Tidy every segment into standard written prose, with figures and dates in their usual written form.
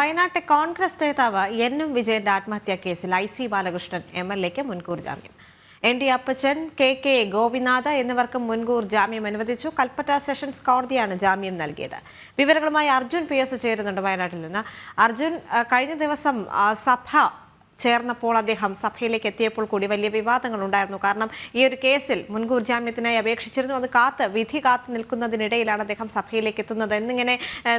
വയനാട്ടെ കോൺഗ്രസ് നേതാവ് എൻ.എം. വിജയന്റെ ആത്മഹത്യാ കേസിൽ IC ബാലകൃഷ്ണൻ MLA-ക്ക് മുൻകൂർ ജാമ്യം. ND അപ്പച്ചൻ, KK ഗോപിനാഥ് എന്നിവർക്ക് മുൻകൂർ ജാമ്യം അനുവദിച്ചു. കൽപ്പറ്റ സെഷൻസ് കോടതിയാണ് ജാമ്യം നൽകിയത്. വിവരങ്ങളുമായി അർജുൻ PS ചേരുന്നുണ്ട് വയനാട്ടിൽ നിന്ന്. അർജുൻ, കഴിഞ്ഞ ദിവസം സഭ ചേർന്നപ്പോൾ അദ്ദേഹം സഭയിലേക്ക് എത്തിയപ്പോൾ കൂടി വലിയ വിവാദങ്ങൾ ഉണ്ടായിരുന്നു. കാരണം ഈ ഒരു കേസിൽ മുൻകൂർ ജാമ്യത്തിനായി അപേക്ഷിച്ചിരുന്നു. അത് വിധി കാത്തു നിൽക്കുന്നതിനിടയിലാണ് അദ്ദേഹം സഭയിലേക്ക് എത്തുന്നത്. എന്നിങ്ങനെ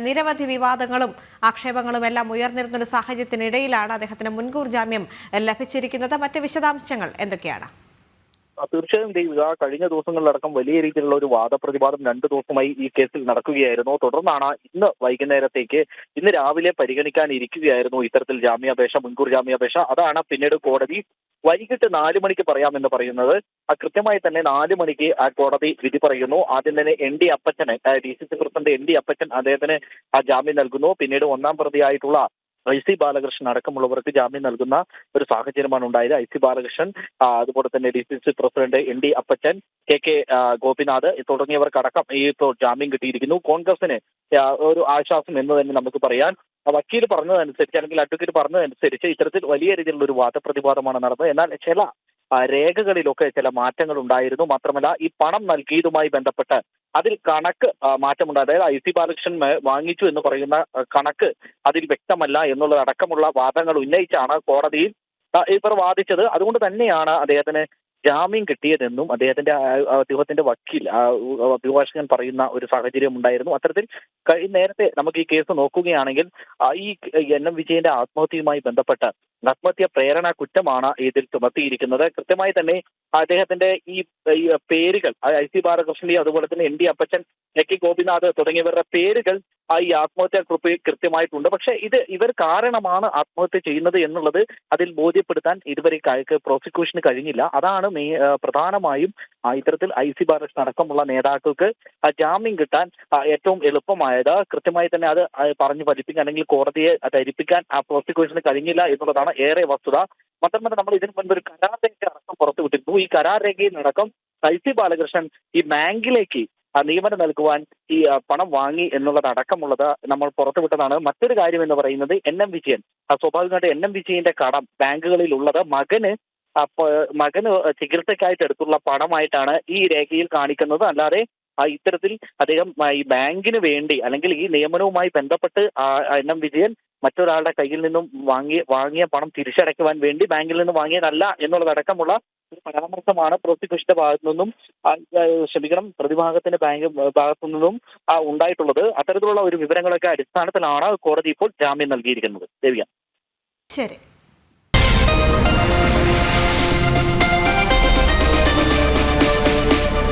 നിരവധി വിവാദങ്ങളും ആക്ഷേപങ്ങളും എല്ലാം ഉയർന്നിരുന്നൊരു സാഹചര്യത്തിനിടയിലാണ് അദ്ദേഹത്തിന് മുൻകൂർ ജാമ്യം ലഭിച്ചിരിക്കുന്നത്. മറ്റ് വിശദാംശങ്ങൾ എന്തൊക്കെയാണ്? തീർച്ചയായും ദേവിക, കഴിഞ്ഞ ദിവസങ്ങളിലടക്കം വലിയ രീതിയിലുള്ള ഒരു വാദപ്രതിവാദം 2 ദിവസമായി ഈ കേസിൽ നടക്കുകയായിരുന്നു. തുടർന്നാണ് ഇന്ന് രാവിലെ പരിഗണിക്കാനിരിക്കുകയായിരുന്നു ഇത്തരത്തിൽ മുൻകൂർ ജാമ്യാപേക്ഷ. അതാണ് പിന്നീട് കോടതി വൈകിട്ട് 4 മണിക്ക് പറയാമെന്ന് പറയുന്നത്. കൃത്യമായി തന്നെ 4 മണിക്ക് ആ കോടതി വിധി പറയുന്നു. ആദ്യം തന്നെ ND അപ്പച്ചന്, DCC പ്രസിഡന്റ് ND അപ്പച്ചൻ, അദ്ദേഹത്തിന് ജാമ്യം നൽകുന്നു. പിന്നീട് ഒന്നാം പ്രതിയായിട്ടുള്ള IC ബാലകൃഷ്ണൻ അടക്കമുള്ളവർക്ക് ജാമ്യം നൽകുന്ന ഒരു സാഹചര്യമാണ് ഉണ്ടായത്. IC ബാലകൃഷ്ണൻ, അതുപോലെ തന്നെ DCC പ്രസിഡന്റ് ND അപ്പച്ചൻ, KK ഗോപിനാഥ് തുടങ്ങിയവർക്കടക്കം ഇപ്പോൾ ജാമ്യം കിട്ടിയിരിക്കുന്നു. കോൺഗ്രസിന് ഒരു ആശ്വാസം എന്ന് തന്നെ നമുക്ക് പറയാൻ. വക്കീൽ പറഞ്ഞതനുസരിച്ച്, അല്ലെങ്കിൽ അഡ്വക്കേറ്റ് പറഞ്ഞതനുസരിച്ച് ഇത്തരത്തിൽ വലിയ രീതിയിലുള്ള ഒരു വാദപ്രതിവാദമാണ് നടന്നത്. എന്നാൽ ചില രേഖകളിലൊക്കെ ചില മാറ്റങ്ങൾ ഉണ്ടായിരുന്നു. മാത്രമല്ല, ഈ പണം നൽകിയതുമായി ബന്ധപ്പെട്ട് അതിൽ കണക്ക് മാറ്റമുണ്ട്. അതായത് IC ബാലകൃഷ്ണൻ വാങ്ങിച്ചു എന്ന് പറയുന്ന കണക്ക് അതിൽ വ്യക്തമല്ല എന്നുള്ളതടക്കമുള്ള വാദങ്ങൾ ഉന്നയിച്ചാണ് കോടതിയിൽ ഇവർ വാദിച്ചത്. അതുകൊണ്ട് തന്നെയാണ് അദ്ദേഹത്തിന് ജാമ്യം കിട്ടിയതെന്നും അദ്ദേഹത്തിന്റെ വക്കീൽ, അഭിഭാഷകൻ പറയുന്ന ഒരു സാഹചര്യം ഉണ്ടായിരുന്നു. അത്തരത്തിൽ നേരത്തെ നമുക്ക് ഈ കേസ് നോക്കുകയാണെങ്കിൽ ഈ NM വിജയന്റെ ആത്മഹത്യയുമായി ബന്ധപ്പെട്ട് ആത്മഹത്യ പ്രേരണ കുറ്റമാണ് ഇതിൽ ചുമത്തിയിരിക്കുന്നത്. കൃത്യമായി തന്നെ അദ്ദേഹത്തിന്റെ ഈ പേരുകൾ, IC ബാലകൃഷ്ണന്റെ അതുപോലെ തന്നെ ND അപ്പച്ചൻ, KK ഗോപിനാഥ് തുടങ്ങിയവരുടെ പേരുകൾ ഈ ആത്മഹത്യാ കുറിപ്പിൽ കൃത്യമായിട്ടുണ്ട്. പക്ഷെ ഇവർ കാരണമാണ് ആത്മഹത്യ ചെയ്യുന്നത് എന്നുള്ളത് അതിൽ ബോധ്യപ്പെടുത്താൻ ഇതുവരെ പ്രോസിക്യൂഷന് കഴിഞ്ഞില്ല. അതാണ് പ്രധാനമായും ഇത്തരത്തിൽ IC ബാലകൃഷ്ണൻ അടക്കമുള്ള നേതാക്കൾക്ക് ജാമ്യം കിട്ടാൻ ഏറ്റവും എളുപ്പമായത്. കൃത്യമായി തന്നെ അത് പറഞ്ഞു ഫലിപ്പിക്കാൻ, അല്ലെങ്കിൽ കോടതിയെ ധരിപ്പിക്കാൻ പ്രോസിക്യൂഷന് കഴിഞ്ഞില്ല എന്നുള്ളതാണ് ഏറെ വസ്തുത. മാത്രമല്ല, നമ്മൾ ഇതിനു മുൻപ് ഒരു കരാർ രേഖ അടക്കം പുറത്തുവിട്ടിരുന്നു. ഈ കരാർ രേഖയിലടക്കം IC ബാലകൃഷ്ണൻ ഈ ബാങ്കിലേക്ക് നിയമനം നൽകുവാൻ ഈ പണം വാങ്ങി എന്നുള്ളതടക്കമുള്ളത് നമ്മൾ പുറത്തുവിട്ടതാണ്. മറ്റൊരു കാര്യം എന്ന് പറയുന്നത്, NM വിജയൻ, സ്വാഭാവികമായിട്ട് NM വിജയന്റെ കടം ബാങ്കുകളിൽ ഉള്ളത് മകന് ചികിത്സയ്ക്കായിട്ട് എടുത്തുള്ള പണമായിട്ടാണ് ഈ രേഖയിൽ കാണിക്കുന്നത്. അല്ലാതെ ഇത്തരത്തിൽ അദ്ദേഹം ഈ ബാങ്കിന് വേണ്ടി, അല്ലെങ്കിൽ ഈ നിയമനവുമായി ബന്ധപ്പെട്ട് NM വിജയൻ മറ്റൊരാളുടെ കയ്യിൽ നിന്നും വാങ്ങിയ പണം തിരിച്ചടയ്ക്കുവാൻ വേണ്ടി ബാങ്കിൽ നിന്ന് വാങ്ങിയതല്ല എന്നുള്ളതടക്കമുള്ള ഒരു പരാമർശമാണ് പ്രോസിക്യൂഷന്റെ പ്രതിഭാഗത്തിന്റെ ഭാഗത്തു നിന്നും ഉണ്ടായിട്ടുള്ളത്. അത്തരത്തിലുള്ള ഒരു വിവരങ്ങളൊക്കെ അടിസ്ഥാനത്തിലാണ് കോടതി ഇപ്പോൾ ജാമ്യം നൽകിയിരിക്കുന്നത്. ദേവിക. ശരി.